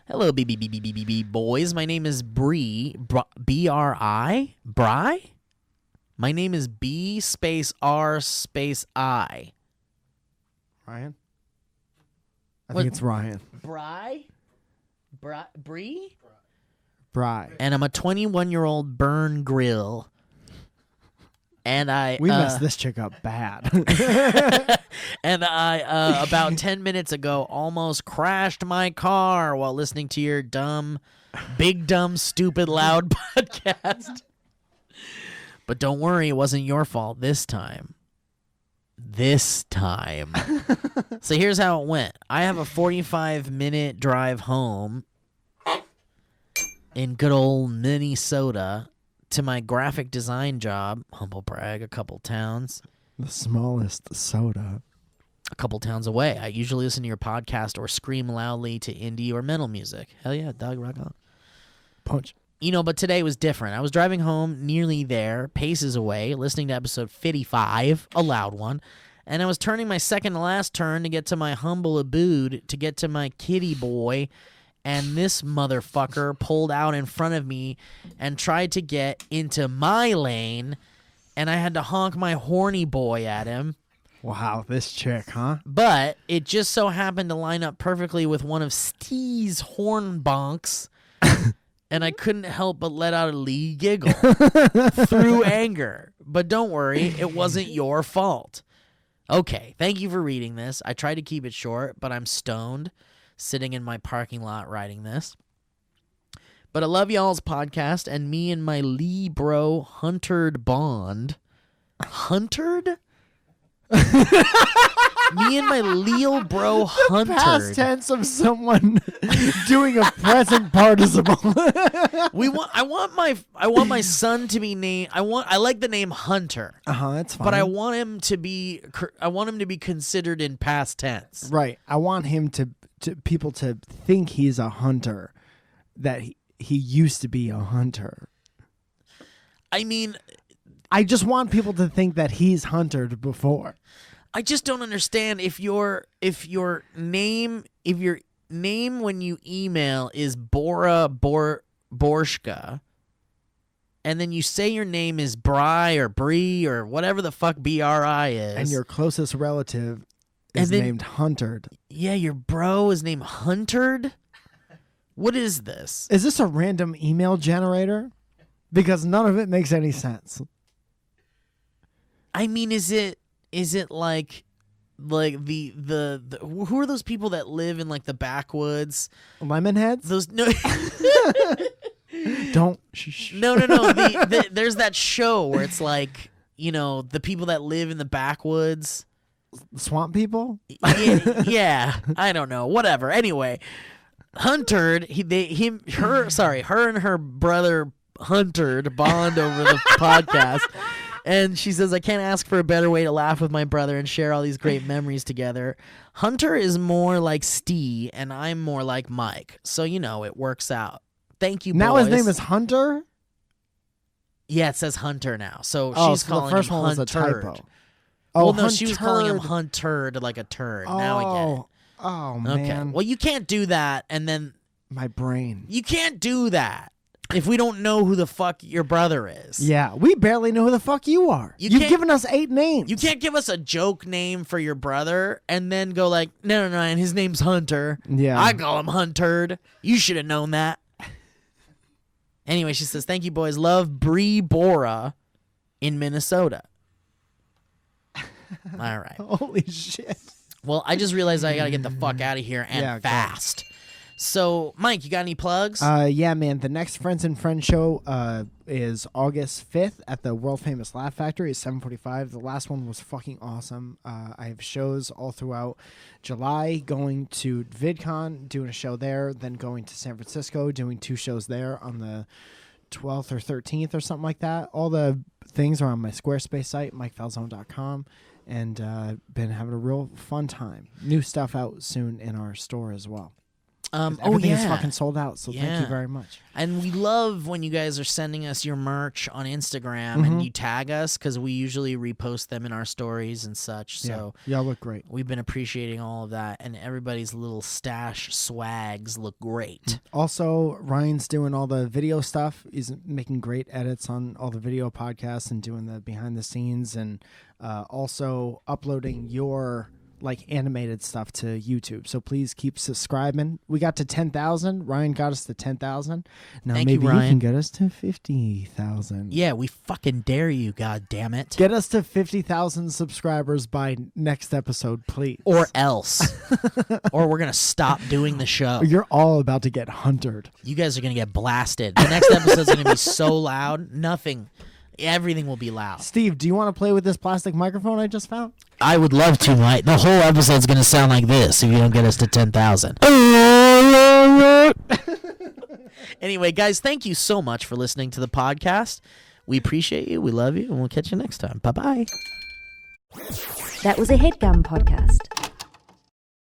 Hello, BBBBBB boys. My name is Bree. B-R-I? Bry? My name is B space R space I. Ryan? I What? think it's Ryan. Bry? Bree? Bry. And I'm a 21-year-old burn grill. And We messed this chick up bad. And I, about 10 minutes ago, almost crashed my car while listening to your big dumb, stupid, loud podcast. But don't worry, it wasn't your fault this time. So here's how it went. I have a 45-minute drive home in good old Minnesota to my graphic design job. Humble brag, a couple towns away. I usually listen to your podcast or scream loudly to indie or metal music. Hell yeah, dog, rock on. Punch. But today was different. I was driving home nearly there, paces away, listening to episode 55, a loud one, and I was turning my second to last turn to get to my humble abode, to get to my kitty boy, and this motherfucker pulled out in front of me and tried to get into my lane, and I had to honk my horny boy at him. Wow, this chick, huh? But it just so happened to line up perfectly with one of Steve's horn bonks, and I couldn't help but let out a lee giggle through anger. But don't worry, it wasn't your fault. Okay, thank you for reading this. I tried to keep it short, but I'm stoned, sitting in my parking lot writing this. But I love y'all's podcast, and me and my Lee bro huntered bond. Huntered? Me and my Leo bro huntered. Past tense of someone doing a present participle. I want my son to be named. I like the name Hunter. That's fine. But I want him to be considered in past tense. Right. I want him to people to think he's a hunter, that he used to be a hunter. I mean, I just want people to think that he's huntered before. I just don't understand if your name when you email is Borshka, and then you say your name is Bry or Bree or whatever the fuck BRI is, and your closest relative is named Huntered. Yeah, your bro is named Huntered. What is this? Is this a random email generator? Because none of it makes any sense. I mean, is it like the who are those people that live in like the backwoods? Lemonheads? Those no. Don't. No. There's that show where it's like, the people that live in the backwoods. Swamp people? Yeah, I don't know. Whatever. Anyway, Huntered. Her and her brother Huntered bond over the podcast. And she says, I can't ask for a better way to laugh with my brother and share all these great memories together. Hunter is more like Steve, and I'm more like Mike. So, it works out. Thank you, boys. Now his name is Hunter? Yeah, it says Hunter now. So she's so calling the first him one was a Huntered. typo. Well, no, she was calling him Huntered like a turd. Now I get it. Oh, Okay. man. Well, you can't do that, and then... My brain. You can't do that if we don't know who the fuck your brother is. Yeah, we barely know who the fuck you are. You've given us 8 names. You can't give us a joke name for your brother and then go like, no, and his name's Hunter. Yeah. I call him Huntered. You should have known that. Anyway, she says, thank you, boys. Love Bree Bora in Minnesota. All right. Holy shit. Well, I just realized I got to get the fuck out of here and fast. So, Mike, you got any plugs? Yeah, man. The next Friends and Friends show is August 5th at the world famous Laugh Factory at 7:45. The last one was fucking awesome. I have shows all throughout July, going to VidCon, doing a show there, then going to San Francisco, doing 2 shows there on the 12th or 13th or something like that. All the things are on my Squarespace site, MikeFalzone.com, and been having a real fun time. New stuff out soon in our store as well. Everything is fucking sold out, so thank you very much. And we love when you guys are sending us your merch on Instagram and you tag us, because we usually repost them in our stories and such. So y'all look great. We've been appreciating all of that, and everybody's little stash swags look great. Also, Ryan's doing all the video stuff. He's making great edits on all the video podcasts and doing the behind the scenes, and also uploading your animated stuff to YouTube. So please keep subscribing. We got to 10,000. Ryan got us to 10,000. Now Thank maybe you, Ryan. can get us to 50,000. Yeah, we fucking dare you, god damn it. Get us to 50,000 subscribers by next episode, please. Or else. Or we're going to stop doing the show. You're all about to get hunted. You guys are going to get blasted. The next episode's going to be so loud, everything will be loud. Steve, do you want to play with this plastic microphone I just found? I would love to, Mike. The whole episode's going to sound like this if you don't get us to 10,000. Anyway, guys, thank you so much for listening to the podcast. We appreciate you. We love you. And we'll catch you next time. Bye-bye. That was a HeadGum podcast.